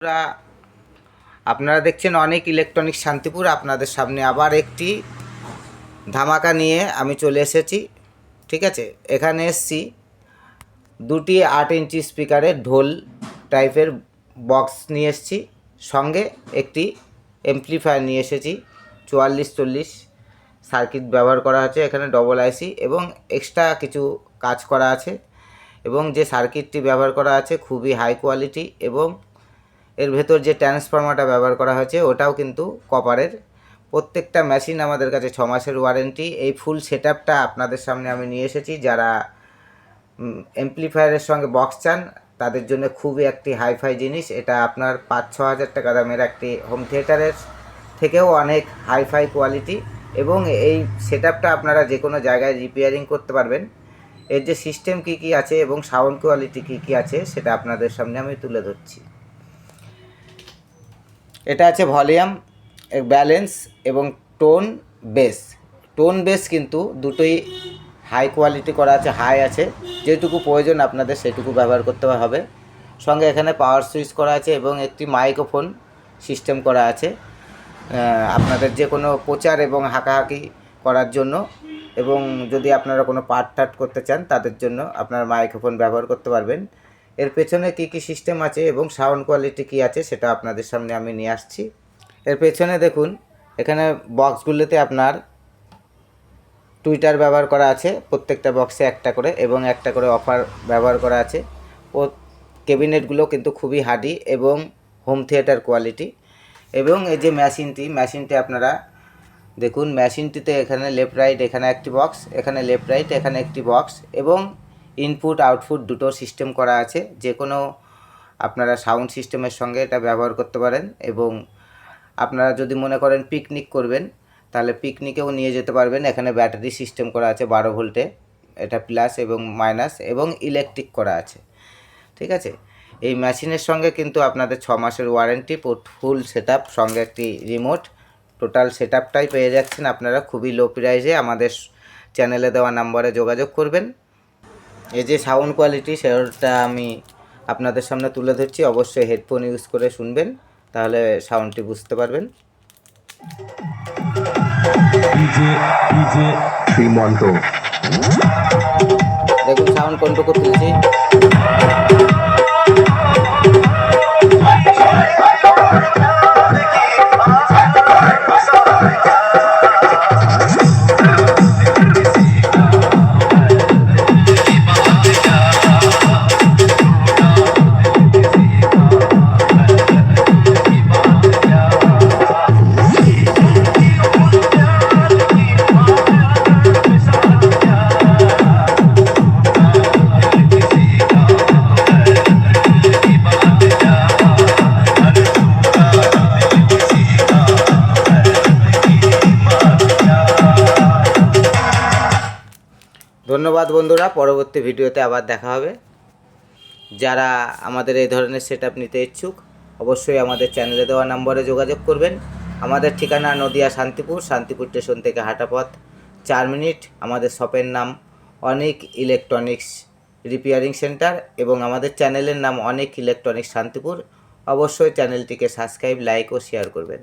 বন্ধুরা, আপনারা দেখছেন অনেক ইলেকট্রনিক্স শান্তিপুর। আপনাদের সামনে আবার একটি ধামাকা নিয়ে আমি চলে এসেছি। ঠিক আছে, এখানে এসছি দুটি 8 ইঞ্চি স্পিকারের ঢোল টাইপের বক্স নিয়ে এসেছি, সঙ্গে একটি এমপ্লিফায়ার নিয়ে এসেছি 4440 সার্কিট ব্যবহার করা আছে এখানে, ডবল আইসি এবং এক্সট্রা কিছু কাজ করা আছে। এবং যে সার্কিটটি ব্যবহার করা আছে খুবই হাই কোয়ালিটি, এবং এর ভেতর যে ট্রান্সফর্মারটা ব্যবহার করা হয়েছে ওটাও কিন্তু কপারের। প্রত্যেকটা মেশিন আমাদের কাছে 6 মাসের ওয়ারেন্টি। এই ফুল সেটআপটা আপনাদের সামনে আমি নিয়ে এসেছি। যারা এমপ্লিফায়ারের সঙ্গে বক্স চান তাদের জন্য খুবই একটি হাইফাই জিনিস। এটা আপনার 5-6 হাজার টাকা দামের একটি হোম থিয়েটারের থেকেও অনেক হাইফাই কোয়ালিটি, এবং এই সেটআপটা আপনারা যে কোনো জায়গায় রিপেয়ারিং করতে পারবেন। এর যে সিস্টেম কী কী আছে এবং সাউন্ড কোয়ালিটি কী কী আছে সেটা আপনাদের সামনে আমি তুলে ধরছি। এটা আছে ভলিউম, ব্যালেন্স এবং টোন বেস। টোন বেস কিন্তু দুটোই হাই কোয়ালিটি করা আছে, হাই আছে, যেটুকু প্রয়োজন আপনাদের সেটুকু ব্যবহার করতে হবে। সঙ্গে এখানে পাওয়ার সুইচ করা আছে এবং একটি মাইক্রোফোন সিস্টেম করা আছে আপনাদের যে কোনো প্রচার এবং হাঁকাহাঁকি করার জন্য, এবং যদি আপনারা কোনো পাঠ করতে চান তাদের জন্য আপনারা মাইক্রোফোন ব্যবহার করতে পারবেন। এর পেছনে কী কী সিস্টেম আছে এবং সাউন্ড কোয়ালিটি কী আছে সেটা আপনাদের সামনে আমি নিয়ে আসছি। এর পেছনে দেখুন, এখানে বক্সগুলোতে আপনার টুইটার ব্যবহার করা আছে, প্রত্যেকটা বক্সে একটা করে, এবং একটা করে অফার ব্যবহার করা আছে। ও ক্যাবিনেটগুলো কিন্তু খুবই হার্ডি এবং হোম থিয়েটার কোয়ালিটি। এবং এই যে মেশিনটি আপনারা দেখুন, মেশিনটিতে এখানে লেফট রাইট, এখানে একটি বক্স, এখানে লেফট রাইট, এখানে একটি বক্স, এবং ইনপুট আউটপুট দুটো সিস্টেম করা আছে। যে কোনো আপনারা সাউন্ড সিস্টেমের সঙ্গে এটা ব্যবহার করতে পারেন। এবং আপনারা যদি মনে করেন পিকনিক করবেন তাহলে পিকনিকেও নিয়ে যেতে পারবেন। এখানে ব্যাটারি সিস্টেম করা আছে 12 ভোল্টে, এটা প্লাস এবং মাইনাস, এবং ইলেকট্রিক করা আছে। ঠিক আছে, এই মেশিনের সঙ্গে কিন্তু আপনাদের 6 মাসের ওয়ারেন্টি, ফুল সেটআপ, সঙ্গে একটি রিমোট, টোটাল সেটআপটাই পেয়ে যাচ্ছেন আপনারা খুবই লো প্রাইসে। আমাদের চ্যানেলে দেওয়া নাম্বারে যোগাযোগ করবেন। এই যে সাউন্ড কোয়ালিটি সেটা আমি আপনাদের সামনে তুলে ধরছি, অবশ্যই হেডফোন ইউজ করে শুনবেন, তাহলে সাউন্ডটি বুঝতে পারবেন। শ্রীমন্ত দেখুন সাউন্ড কন্ট্রোল তুলছি। ধন্যবাদ বন্ধুরা, পরবর্তী ভিডিওতে আবার দেখা হবে। যারা আমাদের এই ধরনের সেটআপ নিতে ইচ্ছুক অবশ্যই আমাদের চ্যানেলে দেওয়া নম্বরে যোগাযোগ করবেন। আমাদের ঠিকানা নদিয়া শান্তিপুর স্টেশন থেকে হাঁটা পথ 4 মিনিট। আমাদের শপের নাম অনেক ইলেকট্রনিক্স রিপেয়ারিং সেন্টার, এবং আমাদের চ্যানেলের নাম অনেক ইলেকট্রনিক্স শান্তিপুর। অবশ্যই চ্যানেলটিকে সাবস্ক্রাইব, লাইক ও শেয়ার করবেন।